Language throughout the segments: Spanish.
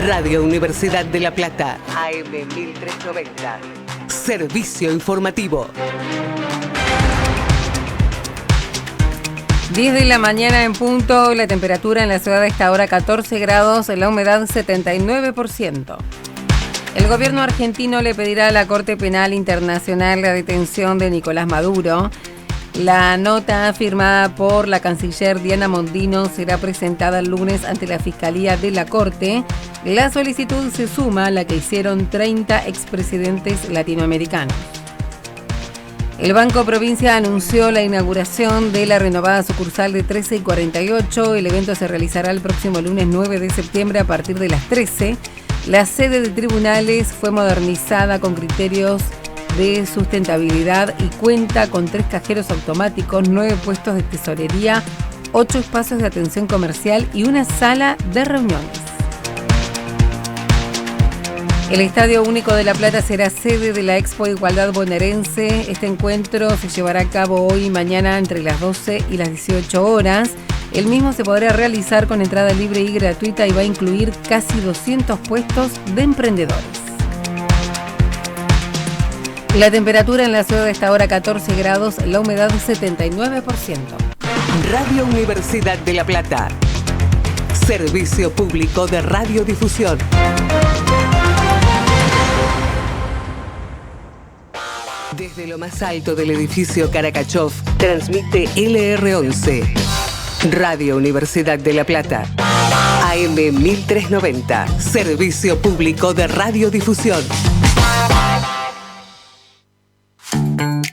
Radio Universidad de La Plata, AM 1390. Servicio informativo. 10 de la mañana en punto, la temperatura en la ciudad está ahora 14 grados, la humedad 79%. El gobierno argentino le pedirá a la Corte Penal Internacional la detención de Nicolás Maduro. La nota firmada por la canciller Diana Mondino será presentada el lunes ante la Fiscalía de la Corte. La solicitud se suma a la que hicieron 30 expresidentes latinoamericanos. El Banco Provincia anunció la inauguración de la renovada sucursal de 13 y 48. El evento se realizará el próximo lunes 9 de septiembre a partir de las 13. La sede de tribunales fue modernizada con criterios de sustentabilidad y cuenta con 3 cajeros automáticos, 9 puestos de tesorería, 8 espacios de atención comercial y una sala de reuniones. El Estadio Único de La Plata será sede de la Expo Igualdad Bonaerense. Este encuentro se llevará a cabo hoy y mañana entre las 12 y las 18 horas. El mismo se podrá realizar con entrada libre y gratuita y va a incluir casi 200 puestos de emprendedores. La temperatura en la ciudad está ahora 14 grados, la humedad 79%. Radio Universidad de La Plata. Servicio público de radiodifusión. Desde lo más alto del edificio Karakachov, transmite LR11. Radio Universidad de La Plata. AM 1390. Servicio público de radiodifusión.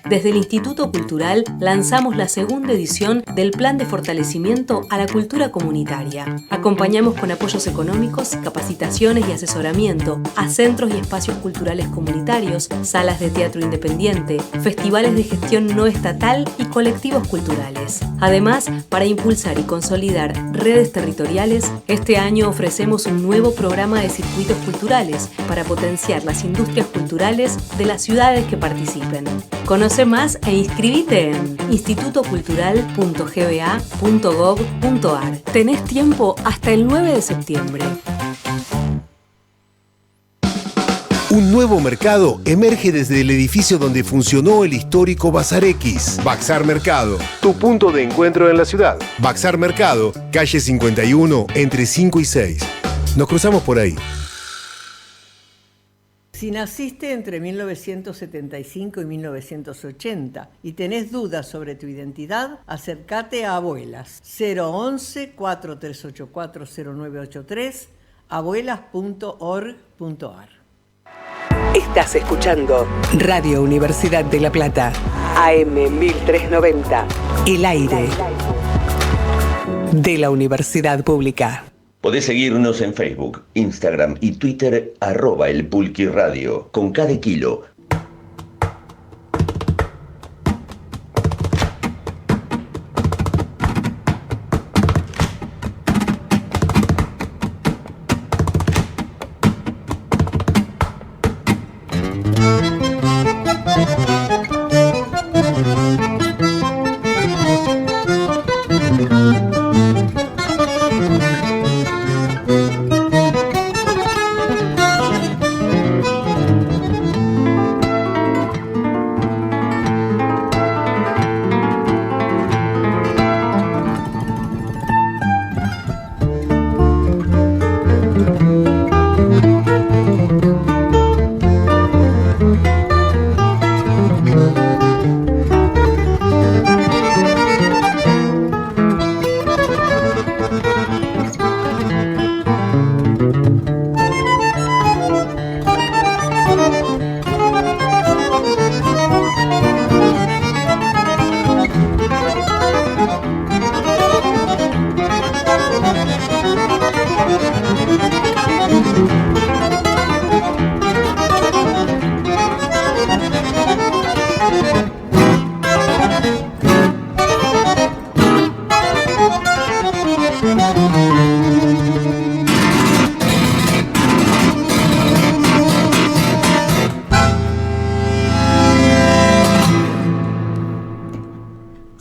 Desde el Instituto Cultural lanzamos la segunda edición del Plan de Fortalecimiento a la Cultura Comunitaria. Acompañamos con apoyos económicos, capacitaciones y asesoramiento a centros y espacios culturales comunitarios, salas de teatro independiente, festivales de gestión no estatal y colectivos culturales. Además, para impulsar y consolidar redes territoriales, este año ofrecemos un nuevo programa de circuitos culturales para potenciar las industrias culturales de las ciudades que participen. Conoce más e inscribite en institutocultural.gba.gov.ar. Tenés tiempo hasta el 9 de septiembre. Un nuevo mercado emerge desde el edificio donde funcionó el histórico Bazar X. Baxar Mercado, tu punto de encuentro en la ciudad. Baxar Mercado, calle 51, entre 5 y 6. Nos cruzamos por ahí. Si naciste entre 1975 y 1980 y tenés dudas sobre tu identidad, acércate a Abuelas. 011-4384-0983, abuelas.org.ar. Estás escuchando Radio Universidad de La Plata. AM 1390. El aire de la Universidad Pública. Podés seguirnos en Facebook, Instagram y Twitter @elpulquiradio, con cada kilo.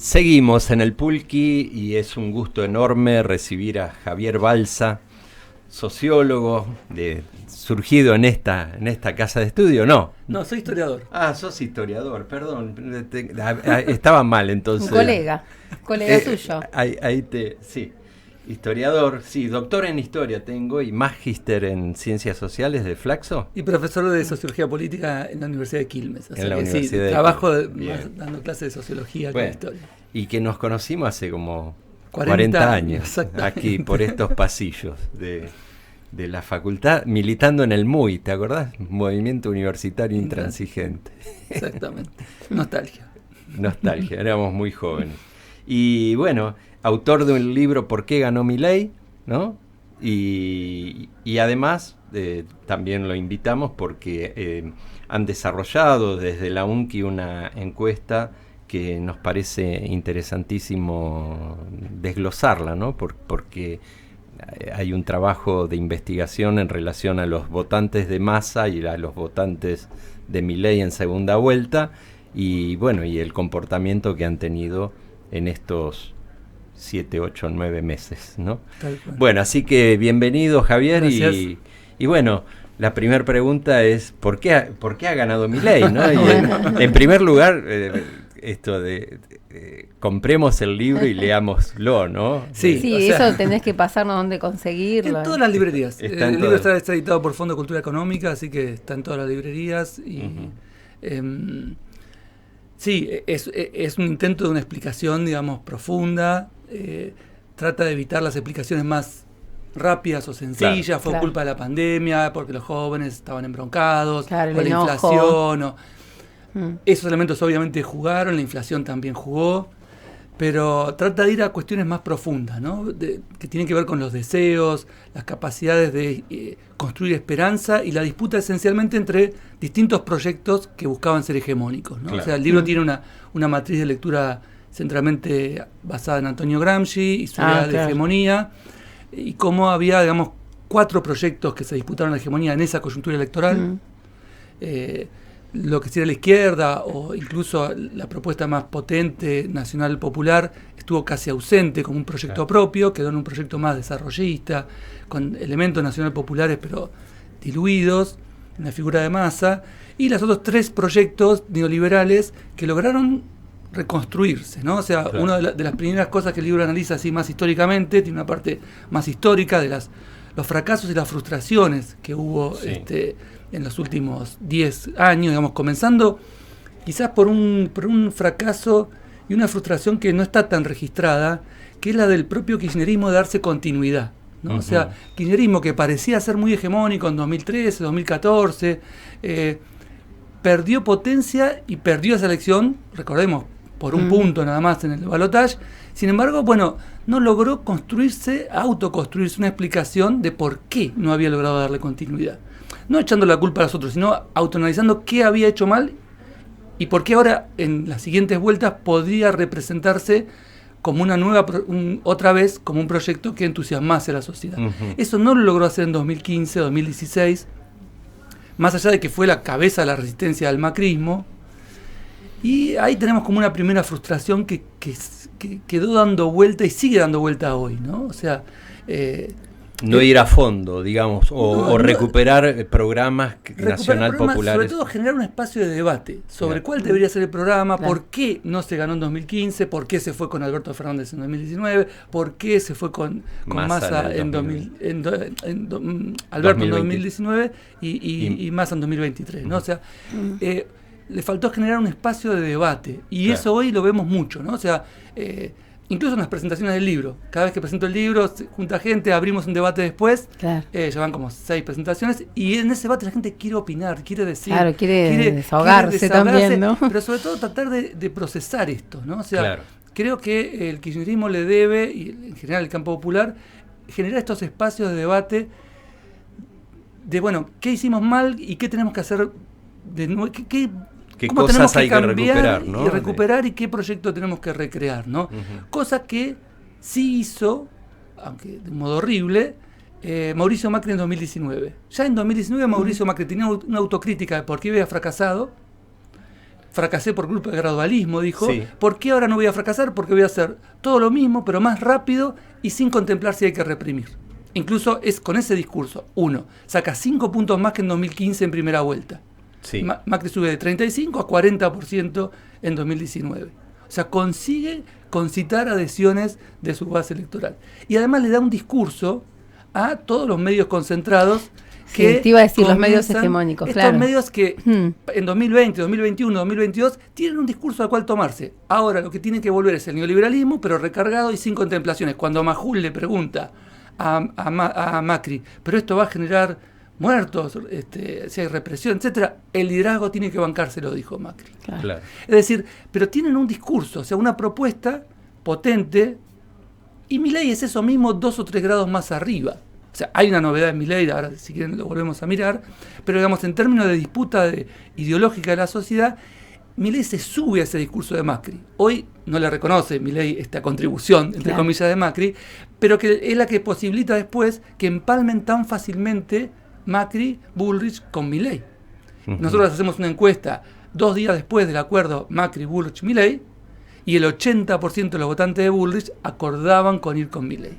Seguimos en el Pulqui y es un gusto enorme recibir a Javier Balsa, sociólogo, surgido en esta casa de estudio, ¿no? No, soy historiador. Ah, sos historiador, perdón. Estaba mal entonces. Un colega suyo. Sí. Historiador, sí, doctor en historia tengo y magíster en ciencias sociales de Flaxo. Y profesor de sociología política en la Universidad de Quilmes. O sea en la que Universidad de trabajo Quilmes. dando clases de sociología Bueno, con historia. Y que nos conocimos hace como 40 años aquí por estos pasillos de la facultad, militando en el MUI, ¿te acordás? Movimiento Universitario Intransigente. Exactamente. Nostalgia, éramos muy jóvenes. Y bueno, autor de un libro ¿Por qué ganó Milei?, ¿no? Y además también lo invitamos porque han desarrollado desde la UNCI una encuesta que nos parece interesantísimo desglosarla, ¿no? Porque hay un trabajo de investigación en relación a los votantes de Massa y a los votantes de Milei en segunda vuelta, y bueno, y el comportamiento que han tenido en estos 7, 8, 9 meses, ¿no? Bueno, así que bienvenido, Javier. Y bueno, la primera pregunta es ¿por qué ha ganado Milei, ¿no? Y en primer lugar, esto de compremos el libro y leámoslo, ¿no? Sí, o sea, eso tenés que pasarnos dónde conseguirlo. En todas las librerías. El libro está editado por Fondo de Cultura Económica, así que está en todas las librerías. Y sí, es un intento de una explicación, digamos, profunda. Trata de evitar las explicaciones más rápidas o sencillas. Fue culpa de la pandemia, porque los jóvenes estaban embroncados, o la inflación. Esos elementos obviamente jugaron, la inflación también jugó, pero trata de ir a cuestiones más profundas, ¿no? Que tienen que ver con los deseos, las capacidades de construir esperanza y la disputa esencialmente entre distintos proyectos que buscaban ser hegemónicos, ¿no? O sea, el libro tiene una matriz de lectura centralmente basada en Antonio Gramsci y su idea de hegemonía, y cómo había, digamos, 4 proyectos que se disputaron la hegemonía en esa coyuntura electoral. Lo que sería la izquierda o incluso la propuesta más potente, nacional popular, estuvo casi ausente como un proyecto propio, quedó en un proyecto más desarrollista, con elementos nacional populares pero diluidos en la figura de Massa, y los otros 3 proyectos neoliberales que lograron reconstruirse, ¿no? O sea, una de las primeras cosas que el libro analiza así más históricamente, tiene una parte más histórica de los fracasos y las frustraciones que hubo en los últimos 10 años, digamos, comenzando quizás por un fracaso y una frustración que no está tan registrada, que es la del propio kirchnerismo de darse continuidad, ¿no? O sea, kirchnerismo que parecía ser muy hegemónico en 2013, 2014, perdió potencia y perdió esa elección, recordemos, por un punto nada más en el balotaje. Sin embargo, bueno, no logró autoconstruirse una explicación de por qué no había logrado darle continuidad. No echando la culpa a los otros, sino autoanalizando qué había hecho mal y por qué ahora en las siguientes vueltas podría representarse como otra vez como un proyecto que entusiasmase a la sociedad. Eso no lo logró hacer en 2015, 2016, más allá de que fue la cabeza de la resistencia al macrismo. Y ahí tenemos como una primera frustración que quedó dando vuelta y sigue dando vuelta hoy, ¿no? O sea, no ir a fondo, digamos, o recuperar programas nacional populares. Sobre todo generar un espacio de debate sobre cuál debería ser el programa, por qué no se ganó en 2015, por qué se fue con Alberto Fernández en 2019, por qué se fue con Massa Alberto en 2019 y Massa en 2023, ¿no? O sea, le faltó generar un espacio de debate y eso hoy lo vemos mucho, ¿no? O sea, incluso en las presentaciones del libro, cada vez que presento el libro, se junta gente, abrimos un debate después, ya van como 6 presentaciones, y en ese debate la gente quiere opinar, quiere decir, quiere desahogarse también, ¿no? Pero sobre todo tratar de procesar esto, ¿no? O sea, creo que el kirchnerismo le debe, y en general el campo popular, generar estos espacios de debate de, bueno, ¿qué hicimos mal y qué tenemos que hacer de nuevo? ¿Qué cosas hay que recuperar, ¿no? Y recuperar y qué proyecto tenemos que recrear, ¿no? Cosa que sí hizo, aunque de un modo horrible, Mauricio Macri en 2019. Ya en 2019 Mauricio Macri tenía una autocrítica de por qué había fracasado. Fracasé por culpa del gradualismo, dijo. ¿Por qué ahora no voy a fracasar? Porque voy a hacer todo lo mismo, pero más rápido y sin contemplar si hay que reprimir. incluso es con ese discurso. Uno, saca 5 puntos más que en 2015 en primera vuelta. Sí. Macri sube de 35 a 40% en 2019. O sea, consigue concitar adhesiones de su base electoral. Y además le da un discurso a todos los medios concentrados que te iba a decir, los medios hegemónicos, estos claro. medios que en 2020, 2021, 2022 tienen un discurso al cual tomarse. Ahora lo que tienen que volver es el neoliberalismo, pero recargado y sin contemplaciones. Cuando Majul le pregunta a Macri, pero esto va a generar muertos, si hay represión, etcétera, el liderazgo tiene que bancárselo, dijo Macri. Claro. Es decir, pero tienen un discurso, o sea, una propuesta potente, y Milei es eso mismo 2 o 3 grados más arriba. O sea, hay una novedad en Milei, ahora si quieren lo volvemos a mirar, pero digamos, en términos de disputa ideológica de la sociedad, Milei se sube a ese discurso de Macri. Hoy no le reconoce Milei esta contribución, entre comillas, de Macri, pero que es la que posibilita después que empalmen tan fácilmente Macri, Bullrich con Milei. Nosotros hacemos una encuesta 2 días después del acuerdo Macri, Bullrich, Milei, y el 80% de los votantes de Bullrich acordaban con ir con Milei.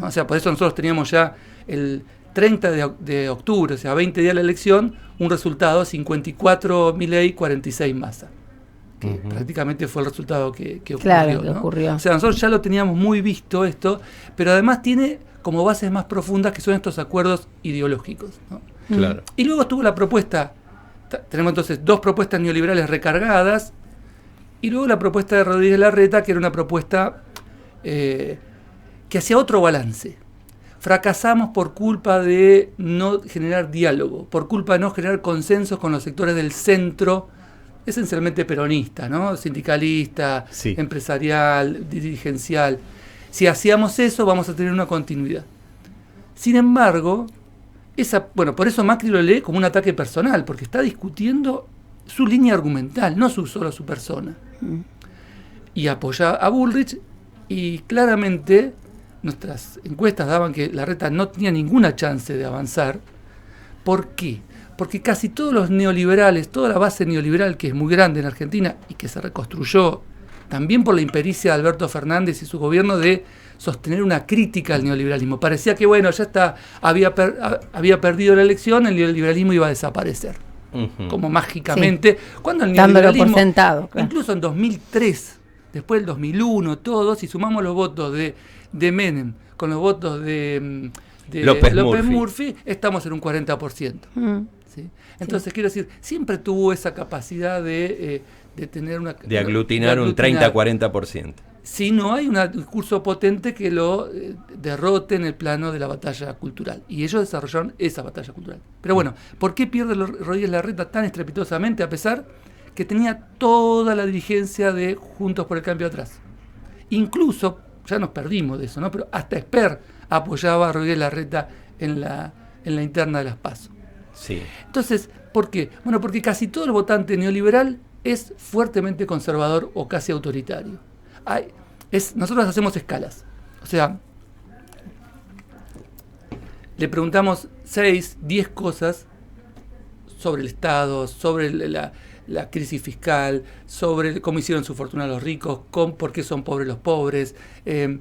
O sea, por eso nosotros teníamos ya el 30 de octubre, o sea, 20 días de la elección, un resultado 54 Milei, 46 Massa. Que prácticamente fue el resultado que ocurrió. Claro, que ¿no? ocurrió. O sea, nosotros ya lo teníamos muy visto esto, pero además tiene como bases más profundas que son estos acuerdos ideológicos, ¿no? Claro. Y luego estuvo la propuesta, tenemos entonces 2 propuestas neoliberales recargadas, y luego la propuesta de Rodríguez Larreta, que era una propuesta que hacía otro balance. Fracasamos por culpa de no generar diálogo, por culpa de no generar consensos con los sectores del centro, esencialmente peronista, ¿no? Sindicalista, Sí. empresarial, dirigencial. Si hacíamos eso, vamos a tener una continuidad. Sin embargo, por eso Macri lo lee como un ataque personal, porque está discutiendo su línea argumental, no solo su persona. Y apoya a Bullrich, y claramente nuestras encuestas daban que Larreta no tenía ninguna chance de avanzar. ¿Por qué? Porque casi todos los neoliberales, toda la base neoliberal, que es muy grande en Argentina y que se reconstruyó también por la impericia de Alberto Fernández y su gobierno de sostener una crítica al neoliberalismo. Parecía que, bueno, ya está, había perdido la elección, el neoliberalismo iba a desaparecer. Como mágicamente. Cuando el dándolo neoliberalismo, por sentado, claro. Incluso en 2003, después del 2001, todos, si sumamos los votos de Menem con los votos de López Murphy, estamos en un 40%. ¿Sí? Entonces, quiero decir, siempre tuvo esa capacidad de tener una... De aglutinar un 30-40%. Si no hay un discurso potente que lo derrote en el plano de la batalla cultural. Y ellos desarrollaron esa batalla cultural. Pero bueno, ¿por qué pierde Rodríguez Larreta tan estrepitosamente, a pesar que tenía toda la dirigencia de Juntos por el Cambio atrás? Incluso, ya nos perdimos de eso, ¿no? Pero hasta Esper apoyaba a Rodríguez Larreta en la interna de las PASO. Sí. Entonces, ¿por qué? Bueno, porque casi todo el votante neoliberal es fuertemente conservador o casi autoritario. Nosotros hacemos escalas. O sea, le preguntamos 6, 10 cosas sobre el Estado, sobre la crisis fiscal, sobre cómo hicieron su fortuna los ricos, por qué son pobres los pobres, qué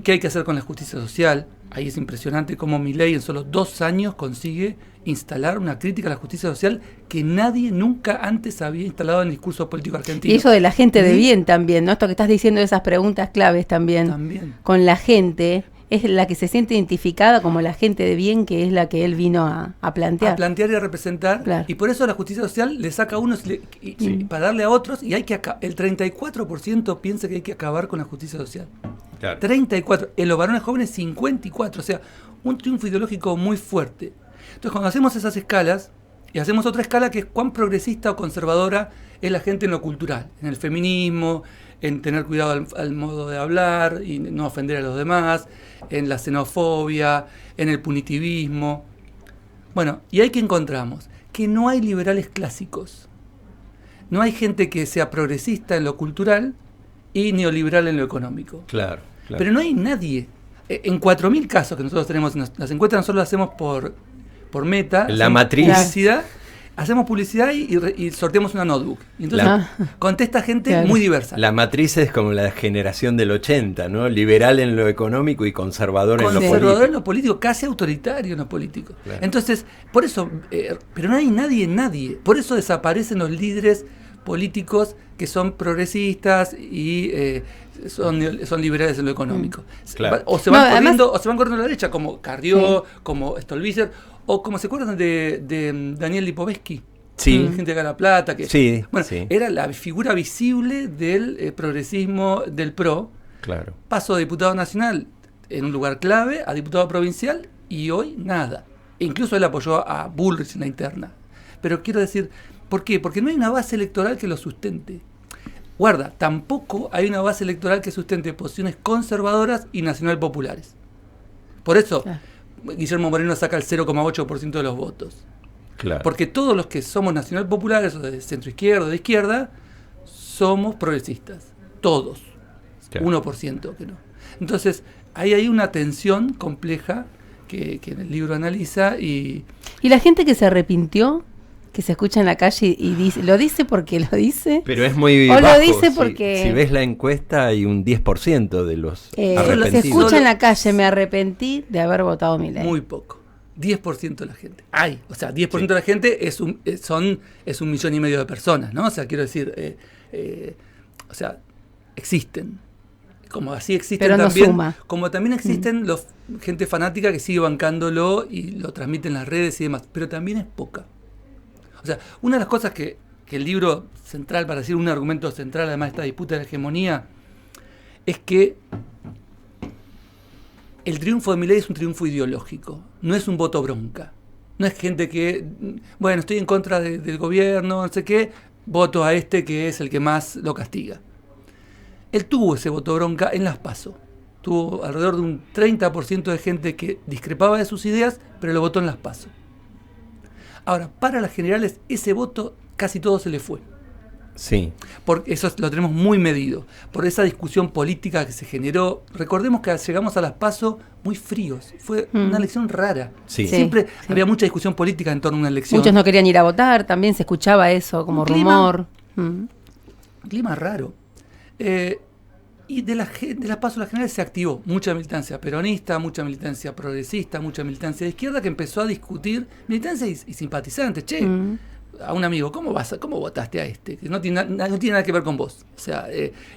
hay que hacer con la justicia social. Ahí es impresionante cómo Milei en solo 2 años consigue instalar una crítica a la justicia social que nadie nunca antes había instalado en el discurso político argentino. Y eso de la gente de bien también, ¿no? Esto que estás diciendo de esas preguntas claves también. Con la gente, es la que se siente identificada como la gente de bien, que es la que él vino a plantear. A plantear y a representar. Claro. Y por eso la justicia social le saca a unos para darle a otros, y hay que el 34% piensa que hay que acabar con la justicia social. Claro. 34%. En los varones jóvenes, 54%. O sea, un triunfo ideológico muy fuerte. Entonces, cuando hacemos esas escalas, y hacemos otra escala que es cuán progresista o conservadora es la gente en lo cultural, en el feminismo, en tener cuidado al modo de hablar y no ofender a los demás, en la xenofobia, en el punitivismo. Bueno, y ahí que encontramos que no hay liberales clásicos. No hay gente que sea progresista en lo cultural y neoliberal en lo económico. Claro. Pero no hay nadie. En 4.000 casos que nosotros tenemos, las encuestas nosotros las hacemos por meta, la matriz. hacemos publicidad y sorteamos una notebook. Y entonces contesta gente muy diversa. La matriz es como la generación del 80, ¿no? Liberal en lo económico y conservador en lo político. Conservador en lo político, casi autoritario en lo político. Claro. Entonces, por eso, pero no hay nadie. Por eso desaparecen los líderes políticos que son progresistas y son liberales en lo económico. Claro. O se van corriendo a la derecha, como Carrió, como Stolbizer, o como se acuerdan de Daniel Lipovetsky, gente de acá de La Plata, que era la figura visible del progresismo del PRO. Claro. Pasó de diputado nacional en un lugar clave a diputado provincial y hoy nada. E incluso él apoyó a Bullrich en la interna. Pero quiero decir, ¿por qué? Porque no hay una base electoral que lo sustente. Guarda, tampoco hay una base electoral que sustente posiciones conservadoras y nacional populares. Por eso, Guillermo Moreno saca el 0,8% de los votos. Claro. Porque todos los que somos nacional populares, o de centro izquierda o de izquierda, somos progresistas. Todos. Claro. 1% que no. Entonces, ahí hay una tensión compleja que en el libro analiza. ¿Y la gente que se arrepintió? Que se escucha en la calle y dice, ¿lo dice porque lo dice? Pero es muy bajo. Lo dice porque... Si ves la encuesta, hay un 10% de los arrepentidos. Se escucha en la calle, me arrepentí de haber votado Milei. Muy poco. 10% de la gente. O sea, 10% de la gente es 1,5 millones de personas, ¿no? O sea, quiero decir, o sea, existen. Como así existen pero también. No suma. Como también existen gente fanática que sigue bancándolo y lo transmite en las redes y demás. Pero también es poca. O sea, una de las cosas que el libro central, para decir un argumento central, además de esta disputa de la hegemonía, es que el triunfo de Milei es un triunfo ideológico, no es un voto bronca. No es gente que, bueno, estoy en contra del gobierno, no sé qué, voto a este que es el que más lo castiga. Él tuvo ese voto bronca en las PASO. Tuvo alrededor de un 30% de gente que discrepaba de sus ideas, pero lo votó en las PASO. Ahora, para las generales, ese voto casi todo se le fue. Sí. Porque eso lo tenemos muy medido. Por esa discusión política que se generó. Recordemos que llegamos a las PASO muy fríos. Fue una elección rara. Sí. Siempre había mucha discusión política en torno a una elección. Muchos no querían ir a votar, también se escuchaba eso como rumor. Un clima raro. Y de las PASO las generales se activó mucha militancia peronista, mucha militancia progresista, mucha militancia de izquierda que empezó a discutir, militancia y simpatizantes. A un amigo, ¿cómo votaste a este? Que no tiene nada que ver con vos. O sea,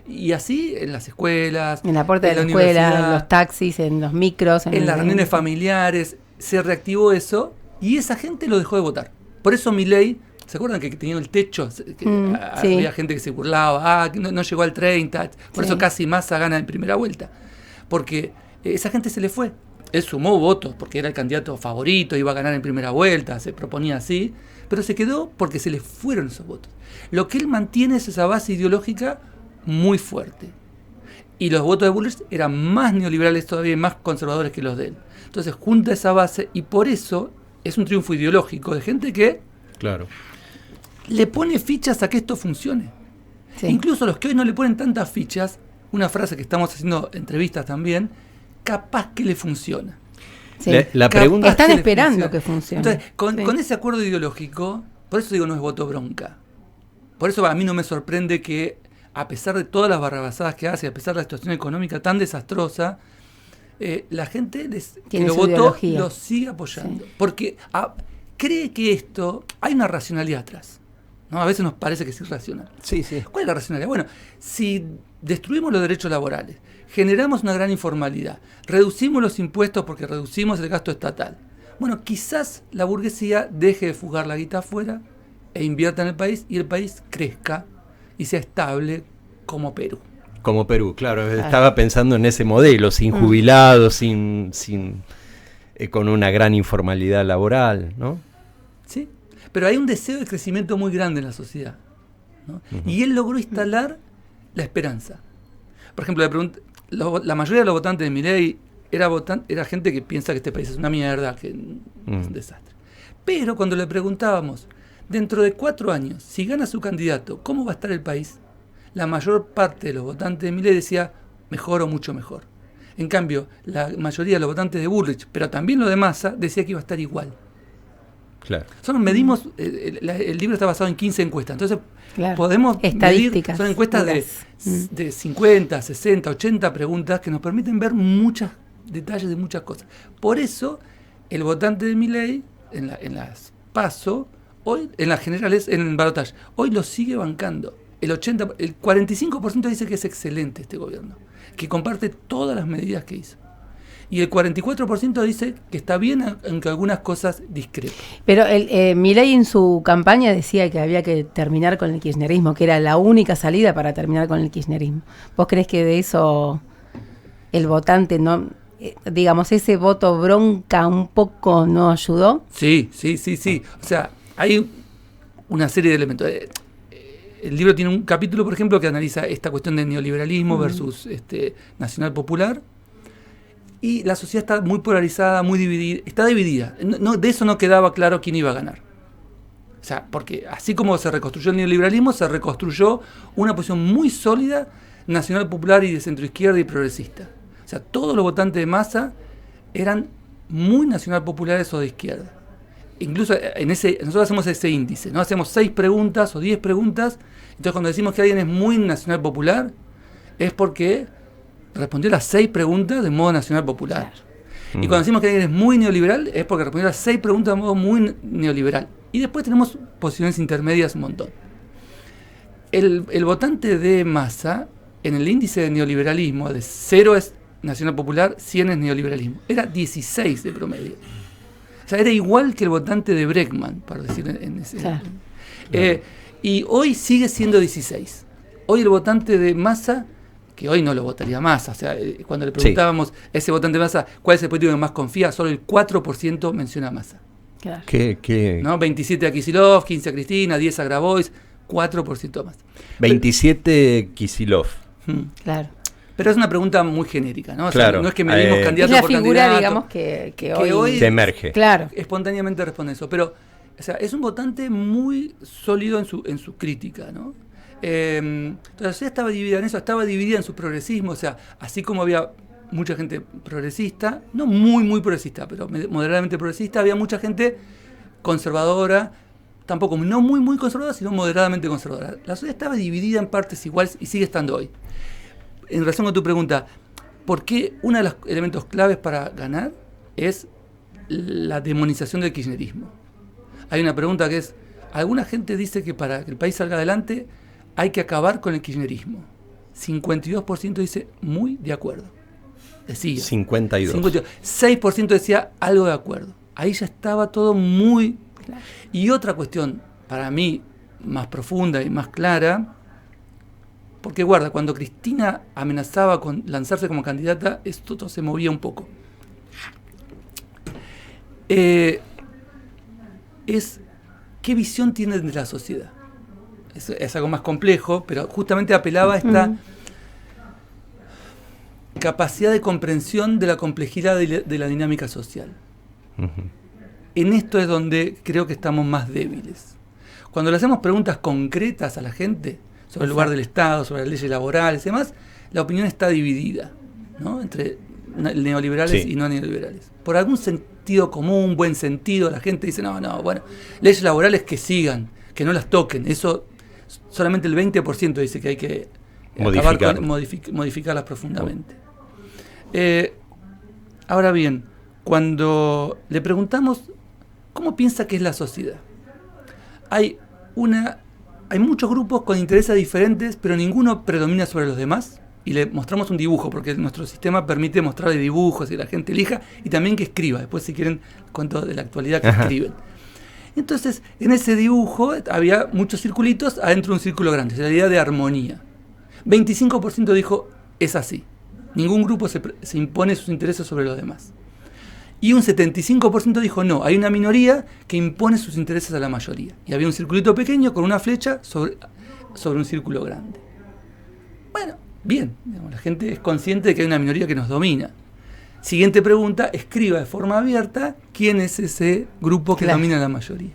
y así en las escuelas, en la puerta de la escuela, en los taxis, en los micros, en las reuniones familiares, se reactivó eso y esa gente lo dejó de votar. Por eso Milei, ¿se acuerdan que tenía el techo? Había gente que se burlaba, no llegó al 30, por eso casi Massa gana en primera vuelta. Porque esa gente se le fue. Él sumó votos porque era el candidato favorito, iba a ganar en primera vuelta, se proponía así, pero se quedó porque se le fueron esos votos. Lo que él mantiene es esa base ideológica muy fuerte. Y los votos de Bullrich eran más neoliberales todavía y más conservadores que los de él. Entonces junta esa base y por eso es un triunfo ideológico de gente que le pone fichas a que esto funcione. Sí. Incluso los que hoy no le ponen tantas fichas, una frase que estamos haciendo entrevistas también, capaz que le funciona. Sí. La pregunta están esperando que funcione. Entonces, con ese acuerdo ideológico, por eso digo no es voto bronca. Por eso a mí no me sorprende que, a pesar de todas las barrabasadas que hace, a pesar de la situación económica tan desastrosa, la gente que lo votó lo sigue apoyando. Sí. Porque cree que esto, hay una racionalidad atrás. ¿No? A veces nos parece que es irracional. Sí. ¿Cuál es la racionalidad? Bueno, si destruimos los derechos laborales, generamos una gran informalidad, reducimos los impuestos porque reducimos el gasto estatal. Bueno, quizás la burguesía deje de fugar la guita afuera e invierta en el país y el país crezca y sea estable como Perú. Como Perú, claro. Estaba pensando en ese modelo, sin jubilados, con una gran informalidad laboral, ¿no? Sí, pero hay un deseo de crecimiento muy grande en la sociedad, ¿no? Y él logró instalar la esperanza. Por ejemplo, la mayoría de los votantes de Milei era gente que piensa que este país es una mierda, que es un desastre. Pero cuando le preguntábamos, dentro de 4 años, si gana su candidato, ¿cómo va a estar el país? La mayor parte de los votantes de Milei decía mejor o mucho mejor. En cambio, la mayoría de los votantes de Bullrich, pero también los de Massa, decía que iba a estar igual. Claro. Nosotros medimos, el libro está basado en 15 encuestas, entonces podemos medir, son encuestas de 50, 60, 80 preguntas que nos permiten ver muchos detalles de muchas cosas. Por eso, el votante de Milei, en las PASO, hoy, en las generales, en el balotaje, hoy lo sigue bancando. El 45% dice que es excelente este gobierno, que comparte todas las medidas que hizo. Y el 44% dice que está bien, aunque algunas cosas discrepan. Pero Milei en su campaña decía que había que terminar con el kirchnerismo, que era la única salida para terminar con el kirchnerismo. ¿Vos crees que de eso el votante no, digamos, ese voto bronca un poco no ayudó? Sí. O sea, hay una serie de elementos. El libro tiene un capítulo, por ejemplo, que analiza esta cuestión de neoliberalismo versus nacional popular. Y la sociedad está muy polarizada, muy dividida. Está dividida. No, de eso no quedaba claro quién iba a ganar. O sea, porque así como se reconstruyó el neoliberalismo, se reconstruyó una posición muy sólida, nacional popular y de centroizquierda y progresista. O sea, todos los votantes de Massa eran muy nacional populares o de izquierda. Incluso nosotros hacemos ese índice, ¿no? Hacemos 6 preguntas o 10 preguntas. Entonces, cuando decimos que alguien es muy nacional popular, es porque respondió las 6 preguntas de modo nacional popular. Claro. Y cuando decimos que alguien es muy neoliberal, es porque respondió las 6 preguntas de modo muy neoliberal. Y después tenemos posiciones intermedias un montón. El votante de Massa, en el índice de neoliberalismo, de 0 es nacional popular, 100 es neoliberalismo. Era 16 de promedio. O sea, era igual que el votante de Bregman, para decir en ese. Claro. Y hoy sigue siendo 16. Hoy el votante de Massa, que hoy no lo votaría Massa, o sea, cuando le preguntábamos a ese votante de Massa cuál es el político que más confía, solo el 4% menciona a Massa. Claro. ¿No? 27 a Kicillof, 15 a Cristina, 10 a Grabois, 4% más. 27 Kicillof. Claro. Pero es una pregunta muy genérica, ¿no? O sea, no es que medimos candidato por candidato. Es la figura, digamos, que hoy se emerge. Claro. Espontáneamente responde eso. Pero, o sea, es un votante muy sólido en su crítica, ¿no? Entonces ella estaba dividida en eso, estaba dividida en su progresismo, o sea, así como había mucha gente progresista, no muy progresista, pero moderadamente progresista, había mucha gente conservadora, tampoco no muy conservadora, sino moderadamente conservadora. La sociedad estaba dividida en partes iguales y sigue estando hoy. En relación a tu pregunta, ¿por qué uno de los elementos claves para ganar es la demonización del kirchnerismo? Hay una pregunta que es, alguna gente dice que para que el país salga adelante hay que acabar con el kirchnerismo. 52% dice muy de acuerdo. Decía. 52. 6% decía algo de acuerdo. Ahí ya estaba todo muy claro. Y otra cuestión, para mí, más profunda y más clara, porque guarda, cuando Cristina amenazaba con lanzarse como candidata, esto todo se movía un poco. Es qué visión tiene de la sociedad. Es algo más complejo, pero justamente apelaba a esta capacidad de comprensión de la complejidad de la dinámica social. En esto es donde creo que estamos más débiles. Cuando le hacemos preguntas concretas a la gente sobre el lugar del Estado, sobre las leyes laborales y demás, la opinión está dividida, ¿no? Entre neoliberales y no neoliberales. Por algún sentido común, buen sentido, la gente dice, bueno, leyes laborales que sigan, que no las toquen. Eso solamente el 20% dice que hay que modificarlas profundamente. Ahora bien, cuando le preguntamos cómo piensa que es la sociedad, hay muchos grupos con intereses diferentes, pero ninguno predomina sobre los demás. Y le mostramos un dibujo, porque nuestro sistema permite mostrarle dibujos y que la gente elija, y también que escriba. Después, si quieren, cuento de la actualidad que escriben. Entonces, en ese dibujo había muchos circulitos adentro de un círculo grande, es la idea de armonía. 25% dijo, es así. Ningún grupo se impone sus intereses sobre los demás. Y un 75% dijo, no, hay una minoría que impone sus intereses a la mayoría. Y había un circulito pequeño con una flecha sobre un círculo grande. Bueno, bien, digamos, la gente es consciente de que hay una minoría que nos domina. Siguiente pregunta, escriba de forma abierta quién es ese grupo que domina a la mayoría.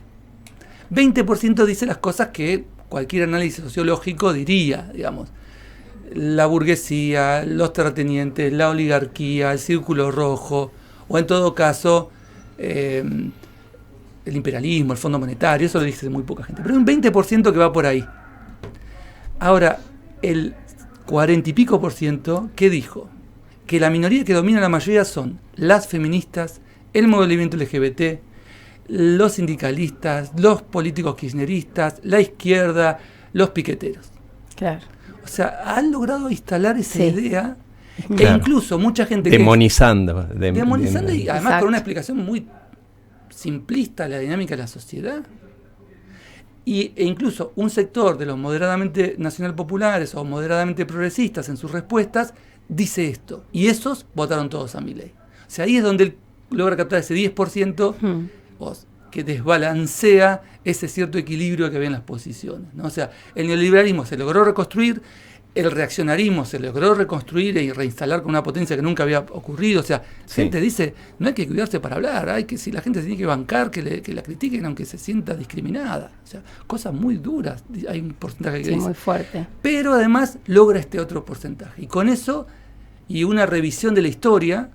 20% dice las cosas que cualquier análisis sociológico diría, digamos. La burguesía, los terratenientes, la oligarquía, el círculo rojo, o en todo caso, el imperialismo, el Fondo Monetario, eso lo dice muy poca gente, pero hay un 20% que va por ahí. Ahora, el 40 y pico %, ¿qué dijo? Que la minoría que domina la mayoría son las feministas, el movimiento LGBT, los sindicalistas, los políticos kirchneristas, la izquierda, los piqueteros. Claro. O sea, han logrado instalar esa Sí. idea, Claro. e incluso mucha gente Demonizando. demonizando y además Exacto. con una explicación muy simplista de la dinámica de la sociedad. E incluso un sector de los moderadamente nacional populares o moderadamente progresistas en sus respuestas dice esto. Y esos votaron todos a Milei. O sea, ahí es donde él logra captar ese 10% que desbalancea ese cierto equilibrio que había en las posiciones, ¿no? O sea, el neoliberalismo se logró reconstruir, el reaccionarismo se logró reconstruir y reinstalar con una potencia que nunca había ocurrido. O sea, Sí. gente dice, no hay que cuidarse para hablar, hay que, si la gente se tiene que bancar, que la critiquen aunque se sienta discriminada. O sea, cosas muy duras, hay un porcentaje que Sí, dice. muy fuerte. Pero además logra este otro porcentaje. Y con eso, y una revisión de la historia,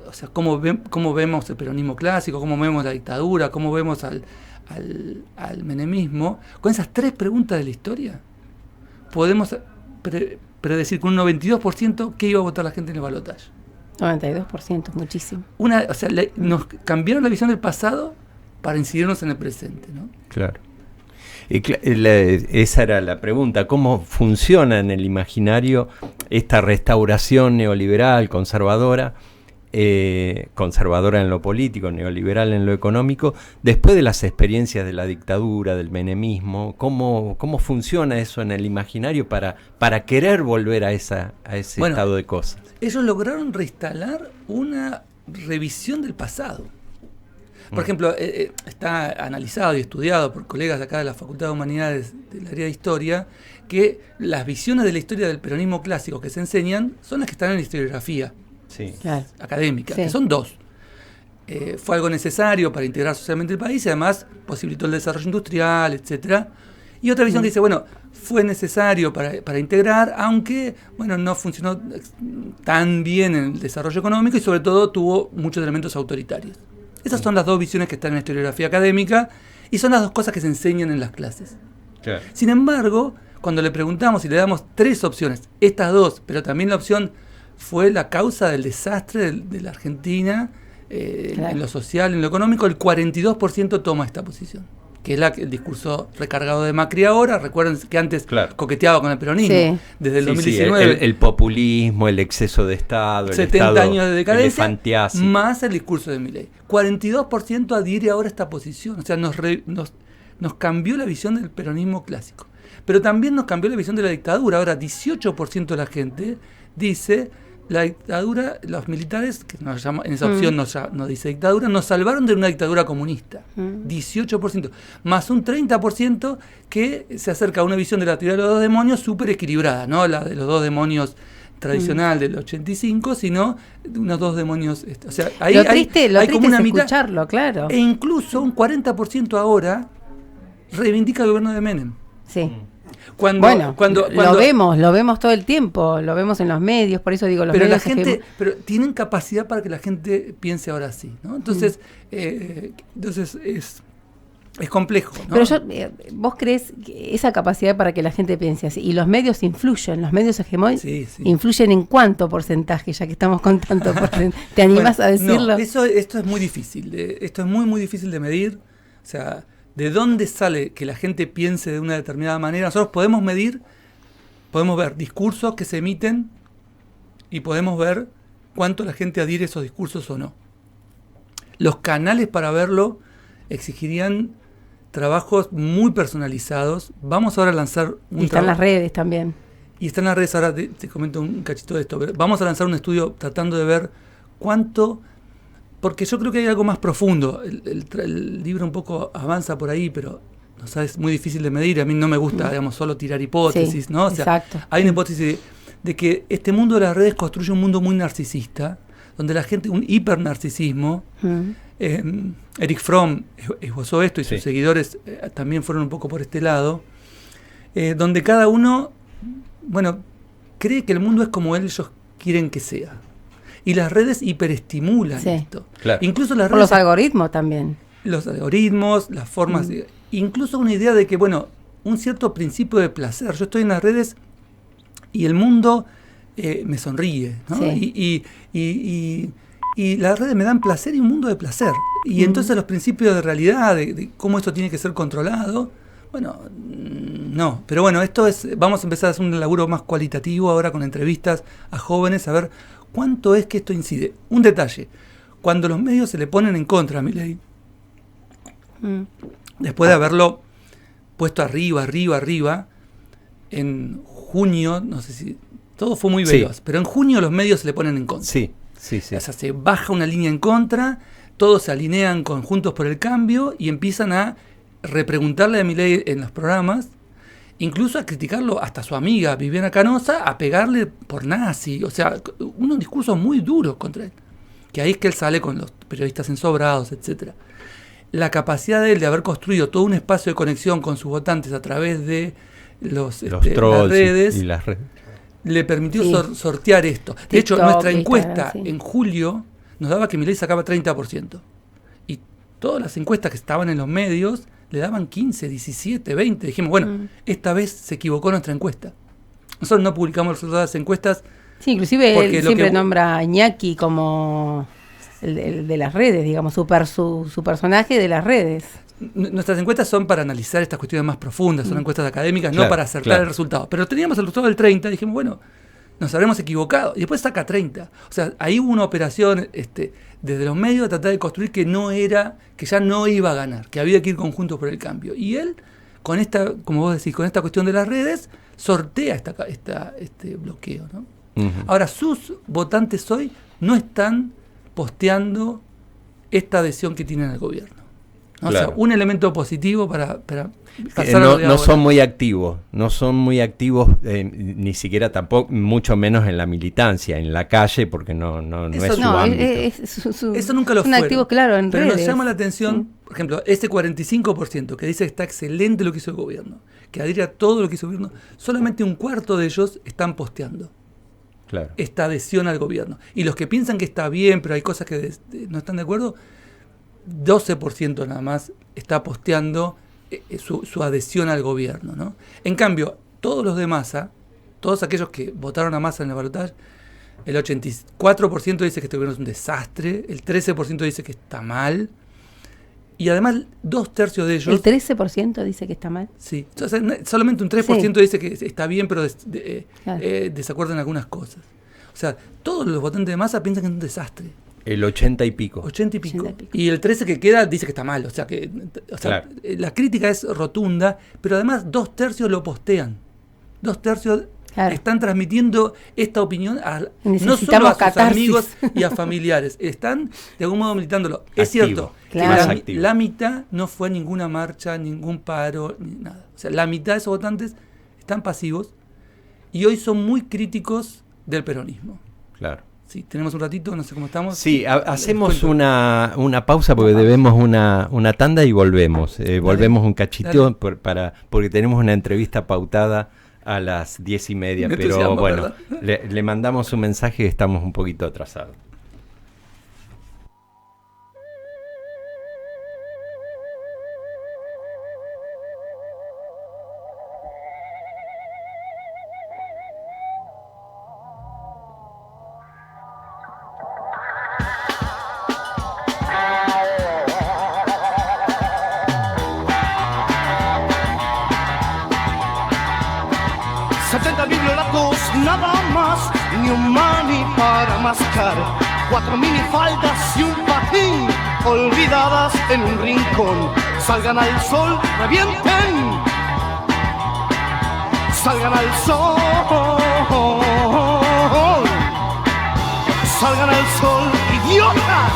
o sea, cómo vemos el peronismo clásico, cómo vemos la dictadura, cómo vemos al menemismo, con esas 3 preguntas de la historia, podemos predecir con un 92% qué iba a votar la gente en el balotaje. 92%, muchísimo. O sea, nos cambiaron la visión del pasado para incidirnos en el presente, ¿no? Claro. Esa era la pregunta, ¿cómo funciona en el imaginario esta restauración neoliberal, conservadora en lo político, neoliberal en lo económico, después de las experiencias de la dictadura, del menemismo? ¿Cómo funciona eso en el imaginario para querer volver a ese estado de cosas? Ellos lograron reinstalar una revisión del pasado. Por ejemplo, está analizado y estudiado por colegas de acá de la Facultad de Humanidades del área de Historia, que las visiones de la historia del peronismo clásico que se enseñan son las que están en la historiografía académica, Sí. que son 2. Fue algo necesario para integrar socialmente el país y además posibilitó el desarrollo industrial, etcétera. Y otra visión que dice, bueno, fue necesario para integrar, aunque bueno, no funcionó tan bien en el desarrollo económico y sobre todo tuvo muchos elementos autoritarios. Esas son las 2 visiones que están en la historiografía académica y son las 2 cosas que se enseñan en las clases. Claro. Sin embargo, cuando le preguntamos y le damos 3 opciones, estas 2, pero también la opción fue la causa del desastre de la Argentina, en lo social, en lo económico, el 42% toma esta posición, que es el discurso recargado de Macri ahora. Recuerden que antes coqueteaba con el peronismo, Sí. desde el Sí, 2019. el populismo, el exceso de Estado, 70 el años de decadencia, elefantiásico. más el discurso de Milei. 42% adhiere ahora a esta posición. O sea, nos cambió la visión del peronismo clásico. Pero también nos cambió la visión de la dictadura. Ahora 18% de la gente dice, la dictadura, los militares, que nos llama, en esa opción no dice dictadura, nos salvaron de una dictadura comunista. 18%. Más un 30% que se acerca a una visión de la teoría de los 2 demonios súper equilibrada, no la de los 2 demonios tradicional del 85, sino de unos 2 demonios. O sea, ahí Lo triste hay como una es mitad. escucharlo, claro. E incluso un 40% ahora reivindica el gobierno de Menem. Sí. Cuando lo vemos todo el tiempo, lo vemos en los medios, por eso digo los pero medios. la gente, pero tienen capacidad para que la gente piense ahora sí, ¿no? Entonces, es complejo, ¿no? Pero vos crees que esa capacidad para que la gente piense así, y los medios influyen, los medios hegemónicos influyen en cuánto porcentaje, ya que estamos con tanto porcentaje. ¿Te animás a decirlo? No, esto es muy difícil, esto es muy muy difícil de medir, o sea, ¿de dónde sale que la gente piense de una determinada manera? Nosotros podemos medir, podemos ver discursos que se emiten y podemos ver cuánto la gente adhiere a esos discursos o no. Los canales para verlo exigirían trabajos muy personalizados. Vamos ahora a lanzar un y están las redes también. Y están las redes, ahora te comento un cachito de esto. Pero vamos a lanzar un estudio tratando de ver cuánto... Porque yo creo que hay algo más profundo. El libro un poco avanza por ahí, pero no sabes, es muy difícil de medir. A mí no me gusta, digamos, solo tirar hipótesis, ¿no? O sea, exacto. Hay una hipótesis de que este mundo de las redes construye un mundo muy narcisista, donde la gente, un hipernarcisismo. Eric Fromm esbozó esto y sus seguidores también fueron un poco por este lado, donde cada uno, bueno, cree que el mundo es como ellos quieren que sea. Y las redes hiperestimulan esto. Claro. Incluso las redes, por los algoritmos también. los algoritmos, las formas, incluso una idea de que, bueno, un cierto principio de placer. Yo estoy en las redes y el mundo me sonríe, ¿no? Sí. Y las redes me dan placer y un mundo de placer. Y entonces los principios de realidad, de cómo esto tiene que ser controlado, bueno, no. Pero bueno, vamos a empezar a hacer un laburo más cualitativo ahora con entrevistas a jóvenes, a ver cuánto es que esto incide. Un detalle, cuando los medios se le ponen en contra a Milei, después de haberlo puesto arriba, en junio, no sé si, todo fue muy veloz, pero en junio los medios se le ponen en contra. Sí. O sea, se baja una línea en contra, todos se alinean con Juntos por el Cambio y empiezan a repreguntarle a Milei en los programas, incluso a criticarlo, hasta su amiga Viviana Canosa, a pegarle por nazi, o sea, unos discursos muy duros contra él, que ahí es que él sale con los periodistas ensobrados, etcétera. La capacidad de él de haber construido todo un espacio de conexión con sus votantes a través de los trolls, las redes, le permitió sortear esto. De TikTok, hecho, nuestra encuesta en julio nos daba que Milei sacaba 30%. Y todas las encuestas que estaban en los medios le daban 15, 17, 20. Dijimos, bueno, esta vez se equivocó nuestra encuesta. Nosotros no publicamos los resultados de las encuestas. Sí, inclusive él siempre nombra a Iñaki como el de las redes, digamos, su personaje de las redes. Nuestras encuestas son para analizar estas cuestiones más profundas, son encuestas académicas, no para acertar el resultado. Pero teníamos el resultado del 30 y dijimos, bueno, nos habremos equivocado. Y después saca 30. O sea, ahí hubo una operación desde los medios de tratar de construir que ya no iba a ganar, que había que ir conjuntos por el cambio. Y él, con esta, como vos decís, con esta cuestión de las redes, sortea este bloqueo, ¿no? Ahora, sus votantes hoy no están posteando esta adhesión que tienen al gobierno. ¿No? Claro. O sea, un elemento positivo para pasar no son muy activos, ni siquiera tampoco, mucho menos en la militancia, en la calle, porque no es su ámbito. Eso nunca lo fueron. Activo, claro, en pero redes. Nos llama la atención, por ejemplo, ese 45% que dice que está excelente lo que hizo el gobierno, que adhiere a todo lo que hizo el gobierno, solamente un cuarto de ellos están posteando. Claro. Esta adhesión al gobierno. Y los que piensan que está bien, pero hay cosas que no están de acuerdo, 12% nada más está posteando su adhesión al gobierno, ¿no? En cambio, todos los de Massa, todos aquellos que votaron a Massa en el balotaje, el 84% dice que este gobierno es un desastre, el 13% dice que está mal, y además 2/3 de ellos... ¿El 13% dice que está mal? Sí, solamente un 3% dice que está bien, pero desacuerda en algunas cosas. O sea, todos los votantes de Massa piensan que es un desastre. El 80 y pico. 80 y pico. Y el 13 que queda dice que está mal. O sea, claro. La crítica es rotunda, pero además 2/3 lo postean. 2/3 están transmitiendo esta opinión no solo a sus amigos y a familiares. Están de algún modo militándolo. Activo. Es cierto, claro. La mitad no fue a ninguna marcha, ningún paro, ni nada. O sea, la mitad de esos votantes están pasivos y hoy son muy críticos del peronismo. Claro. Sí, tenemos un ratito, no sé cómo estamos. Sí, hacemos una pausa porque debemos una tanda y volvemos. Volvemos un cachito porque tenemos una entrevista pautada a las 10:30, pero bueno, le mandamos un mensaje que estamos un poquito atrasados. Nada más, ni un mani para mascar, 4 minifaldas y un patín olvidadas en un rincón. Salgan al sol, revienten, salgan al sol, salgan al sol, idiotas.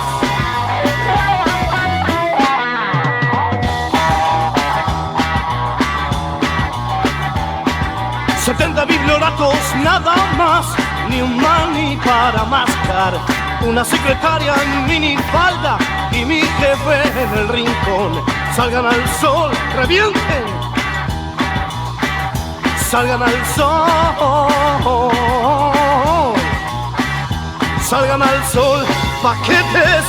Biblioratos, nada más, ni un mani para mascar, una secretaria en minifalda y mi jefe en el rincón. Salgan al sol, revienten, salgan al sol, salgan al sol, paquetes,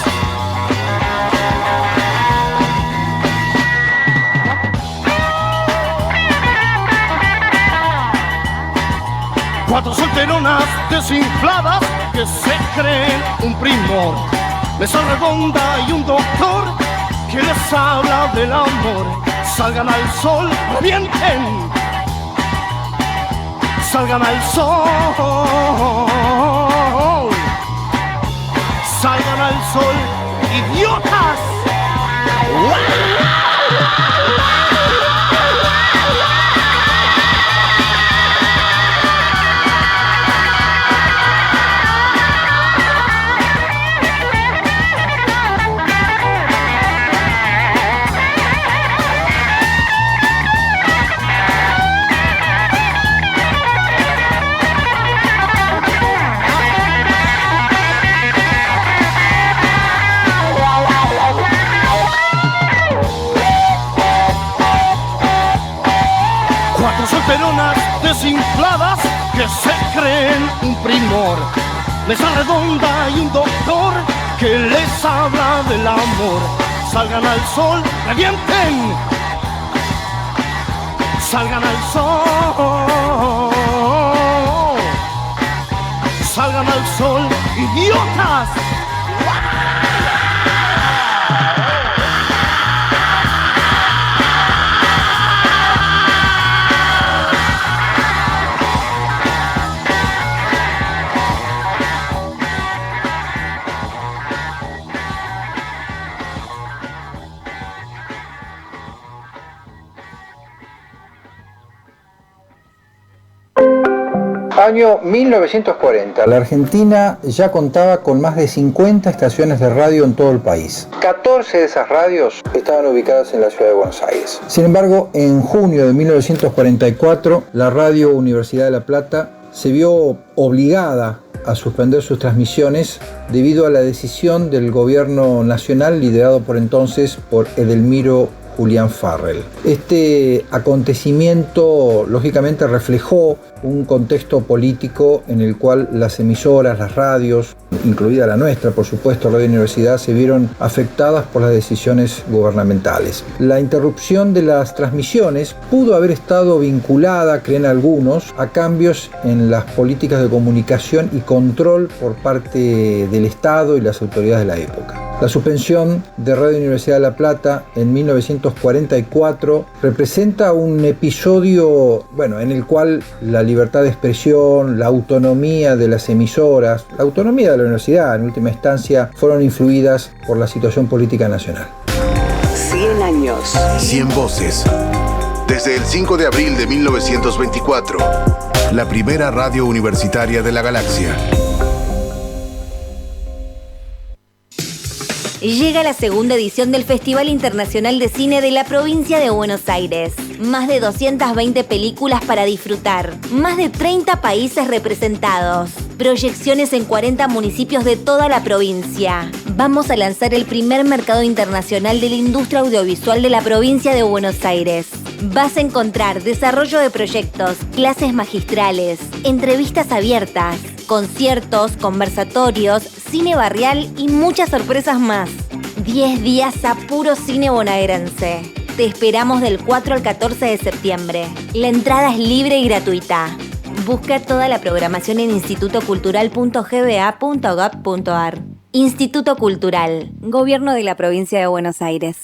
Cuatro solteronas desinfladas que se creen un primor. Mesa redonda y un doctor que les habla del amor. Salgan al sol, revienten. Salgan al sol. Salgan al sol, idiotas. Solteronas desinfladas que se creen un primor. Mesa redonda y un doctor que les habla del amor. Salgan al sol, revienten. Salgan al sol. Salgan al sol, idiotas. Año 1940. La Argentina ya contaba con más de 50 estaciones de radio en todo el país. 14 de esas radios estaban ubicadas en la ciudad de Buenos Aires. Sin embargo, en junio de 1944, la Radio Universidad de La Plata se vio obligada a suspender sus transmisiones debido a la decisión del gobierno nacional liderado por entonces por Edelmiro Julián Farrell. Este acontecimiento lógicamente reflejó un contexto político en el cual las emisoras, las radios, incluida la nuestra, por supuesto, Radio Universidad, se vieron afectadas por las decisiones gubernamentales. La interrupción de las transmisiones pudo haber estado vinculada, creen algunos, a cambios en las políticas de comunicación y control por parte del Estado y las autoridades de la época. La suspensión de Radio Universidad de La Plata en 1944 representa un episodio, en el cual la libertad de expresión, la autonomía de las emisoras, la autonomía de la universidad en última instancia, fueron influidas por la situación política nacional. 100 años. 100 voces. Desde el 5 de abril de 1924, la primera radio universitaria de la galaxia. Llega la segunda edición del Festival Internacional de Cine de la provincia de Buenos Aires. Más de 220 películas para disfrutar. Más de 30 países representados. Proyecciones en 40 municipios de toda la provincia. Vamos a lanzar el primer mercado internacional de la industria audiovisual de la provincia de Buenos Aires. Vas a encontrar desarrollo de proyectos, clases magistrales, entrevistas abiertas, conciertos, conversatorios, cine barrial y muchas sorpresas más. 10 días a puro cine bonaerense. Te esperamos del 4 al 14 de septiembre. La entrada es libre y gratuita. Busca toda la programación en institutocultural.gba.gov.ar. Instituto Cultural, Gobierno de la Provincia de Buenos Aires.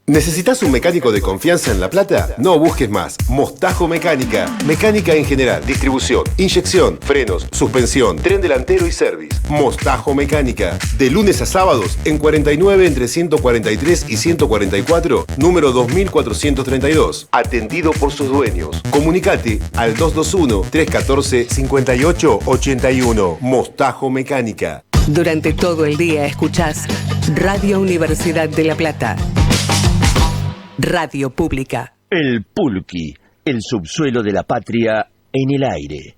¿Necesitas un mecánico de confianza en La Plata? No busques más. Mostajo Mecánica. Mecánica en general, distribución, inyección, frenos, suspensión, tren delantero y service. Mostajo Mecánica. De lunes a sábados en 49 entre 143 y 144, número 2432. Atendido por sus dueños. Comunicate al 221-314-5881. Mostajo Mecánica. Durante todo el día escuchás Radio Universidad de La Plata. Radio Pública. El Pulqui, el subsuelo de la patria en el aire.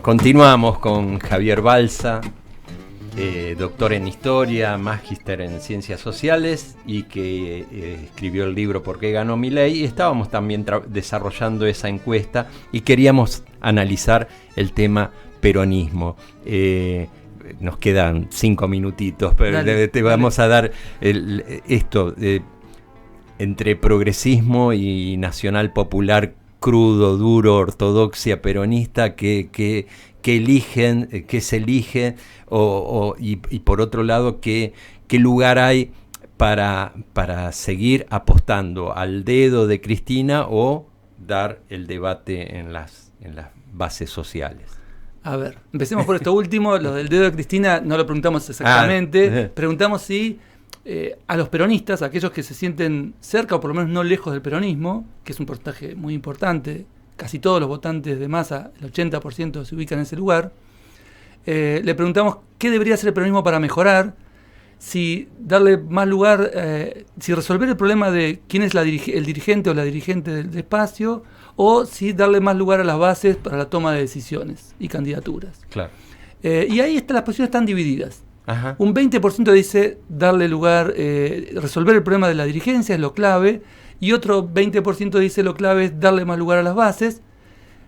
Continuamos con Javier Balsa, doctor en Historia, magíster en Ciencias Sociales y que escribió el libro ¿Por qué ganó Milei? Y estábamos también desarrollando esa encuesta y queríamos analizar el tema peronismo. nos quedan 5 minutitos, pero te vamos a dar esto entre progresismo y nacional popular, crudo, duro, ortodoxia peronista, que eligen, que se elige, y por otro lado, qué lugar hay para seguir apostando al dedo de Cristina o dar el debate en las bases sociales. A ver, empecemos por esto último. Lo del dedo de Cristina no lo preguntamos exactamente. Preguntamos si a los peronistas, aquellos que se sienten cerca o por lo menos no lejos del peronismo, que es un porcentaje muy importante, casi todos los votantes de Massa, el 80% se ubican en ese lugar, le preguntamos qué debería hacer el peronismo para mejorar, si darle más lugar, si resolver el problema de quién es el dirigente o la dirigente del espacio, o si darle más lugar a las bases para la toma de decisiones y candidaturas. Claro. Y ahí las posiciones están divididas. Ajá. Un 20% dice darle lugar, resolver el problema de la dirigencia es lo clave, y otro 20% dice lo clave es darle más lugar a las bases,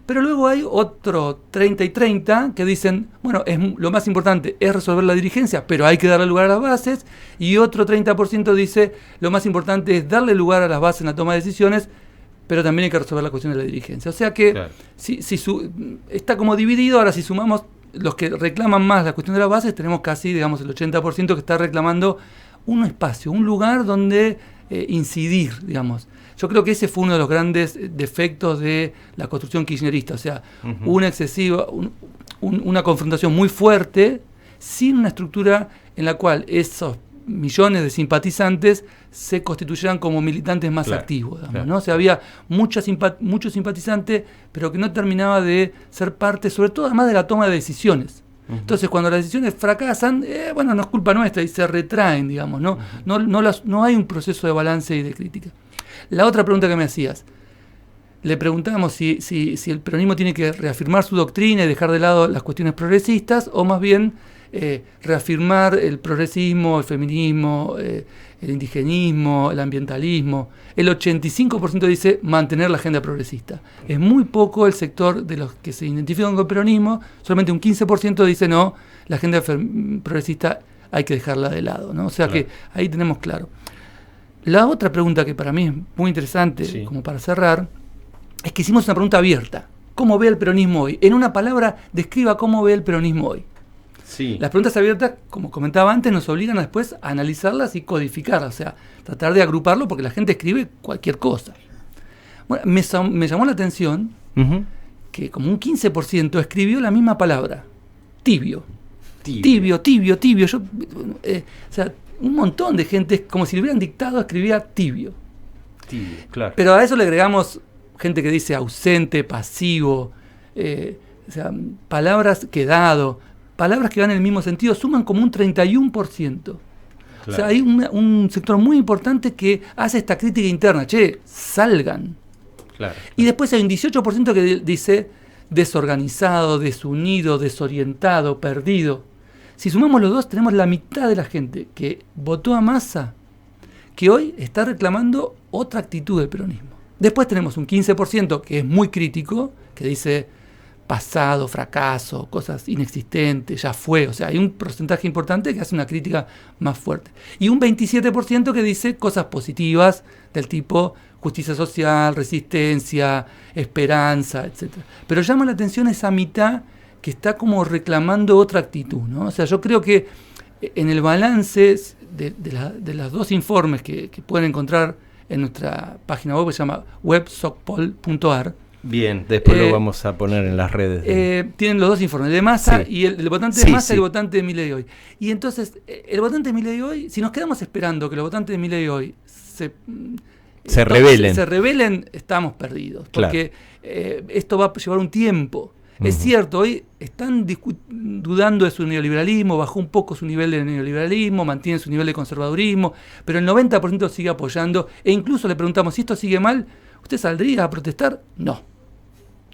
pero luego hay otro 30 y 30 que dicen, bueno, lo más importante es resolver la dirigencia, pero hay que darle lugar a las bases, y otro 30% dice lo más importante es darle lugar a las bases en la toma de decisiones, pero también hay que resolver la cuestión de la dirigencia. O sea que claro, está como dividido. Ahora, si sumamos los que reclaman más la cuestión de las bases, tenemos casi, digamos, el 80% que está reclamando un espacio, un lugar donde incidir, digamos. Yo creo que ese fue uno de los grandes defectos de la construcción kirchnerista, o sea, una confrontación muy fuerte, sin una estructura en la cual esos millones de simpatizantes se constituyeran como militantes más activos, digamos, ¿no? O sea, había muchos simpatizantes, pero que no terminaba de ser parte, sobre todo además de la toma de decisiones. Entonces, cuando las decisiones fracasan, bueno, no es culpa nuestra y se retraen, digamos, ¿no? No hay un proceso de balance y de crítica. La otra pregunta que me hacías, le preguntábamos si el peronismo tiene que reafirmar su doctrina y dejar de lado las cuestiones progresistas, o más bien reafirmar el progresismo, el feminismo, el indigenismo, el ambientalismo. El 85% dice mantener la agenda progresista. Es muy poco el sector de los que se identifican con el peronismo, solamente un 15% dice no, la agenda progresista hay que dejarla de lado, ¿no? O sea que ahí tenemos claro. La otra pregunta que para mí es muy interesante, como para cerrar, es que hicimos una pregunta abierta. ¿Cómo ve el peronismo hoy? En una palabra, describa cómo ve el peronismo hoy. Sí. Las preguntas abiertas, como comentaba antes, nos obligan a después a analizarlas y codificarlas, o sea, tratar de agruparlo porque la gente escribe cualquier cosa. Bueno, me llamó la atención que como un 15% escribió la misma palabra, tibio. Tibio. Yo, o sea, un montón de gente, como si le hubieran dictado, escribía tibio. Claro. Pero a eso le agregamos gente que dice ausente, pasivo, o sea, palabras quedado, palabras que van en el mismo sentido, suman como un 31%. Claro. O sea, hay un sector muy importante que hace esta crítica interna, salgan. Claro. Y después hay un 18% que dice desorganizado, desunido, desorientado, perdido. Si sumamos los dos, tenemos la mitad de la gente que votó a Massa, que hoy está reclamando otra actitud del peronismo. Después tenemos un 15% que es muy crítico, que dice pasado, fracaso, cosas inexistentes, ya fue. O sea, hay un porcentaje importante que hace una crítica más fuerte. Y un 27% que dice cosas positivas del tipo justicia social, resistencia, esperanza, etc. Pero llama la atención esa mitad que está como reclamando otra actitud, ¿no? O sea, yo creo que en el balance de los dos informes que pueden encontrar en nuestra página web, que se llama websocpol.ar. Bien, después lo vamos a poner en las redes. Tienen los dos informes, de Massa y el votante de Massa y el votante de Milei hoy. Y entonces, el votante de Milei hoy, si nos quedamos esperando que los votantes de Milei hoy se rebelen, estamos perdidos. Porque esto va a llevar un tiempo. Es cierto, hoy están dudando de su neoliberalismo, bajó un poco su nivel de neoliberalismo, mantiene su nivel de conservadurismo, pero el 90% sigue apoyando, e incluso le preguntamos, si esto sigue mal, ¿usted saldría a protestar? No.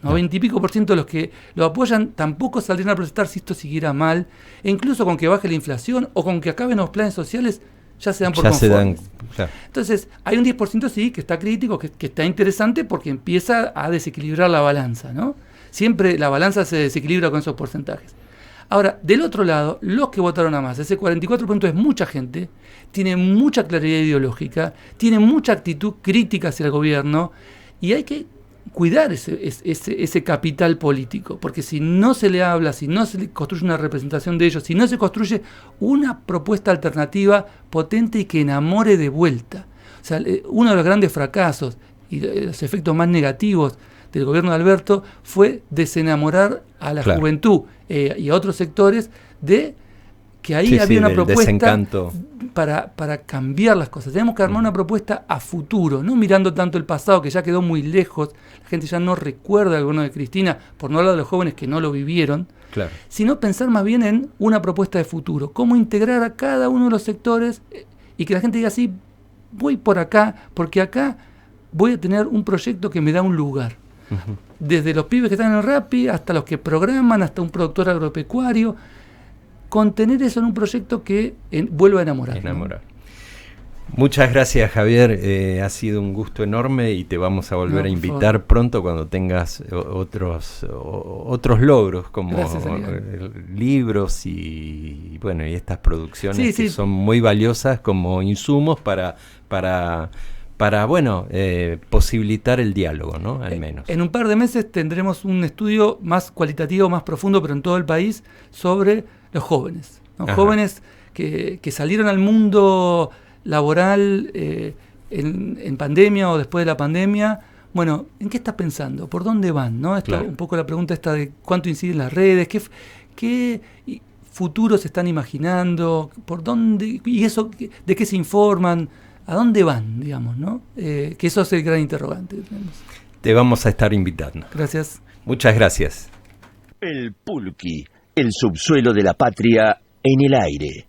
90 y pico % de los que lo apoyan tampoco saldrían a protestar si esto siguiera mal, e incluso con que baje la inflación o con que acaben los planes sociales, ya se dan por conformes. Claro. Entonces, hay un 10% sí que está crítico, que está interesante porque empieza a desequilibrar la balanza, ¿no? Siempre la balanza se desequilibra con esos porcentajes. Ahora, del otro lado, los que votaron a Massa, ese 44% es mucha gente, tiene mucha claridad ideológica, tiene mucha actitud crítica hacia el gobierno, y hay que cuidar ese capital político, porque si no se le habla, si no se le construye una representación de ellos, si no se construye una propuesta alternativa potente y que enamore de vuelta. O sea, uno de los grandes fracasos y los efectos más negativos del gobierno de Alberto fue desenamorar a la juventud y a otros sectores de que ahí había una propuesta para cambiar las cosas. Tenemos que armar una propuesta a futuro, no mirando tanto el pasado que ya quedó muy lejos, la gente ya no recuerda el gobierno de Cristina, por no hablar de los jóvenes que no lo vivieron, sino pensar más bien en una propuesta de futuro, cómo integrar a cada uno de los sectores y que la gente diga así, voy por acá, porque acá voy a tener un proyecto que me da un lugar. Desde los pibes que están en el Rappi, hasta los que programan, hasta un productor agropecuario, contener eso en un proyecto que vuelva a enamorar. ¿no? Muchas gracias, Javier, ha sido un gusto enorme y te vamos a volver a invitar pronto cuando tengas otros logros como libros y bueno, y estas producciones que son muy valiosas como insumos para bueno, posibilitar el diálogo, ¿no? Al menos. En un par de meses tendremos un estudio más cualitativo, más profundo, pero en todo el país, sobre los jóvenes, ¿no? Jóvenes que salieron al mundo laboral en pandemia o después de la pandemia. Bueno, ¿en qué estás pensando? ¿Por dónde van? ¿No? Un poco la pregunta esta de cuánto inciden las redes, qué futuros se están imaginando, por dónde, y eso, de qué se informan, a dónde van, digamos, ¿no? Que eso es el gran interrogante que tenemos. Te vamos a estar invitando. Gracias. Muchas gracias. El Pulqui, el subsuelo de la patria en el aire.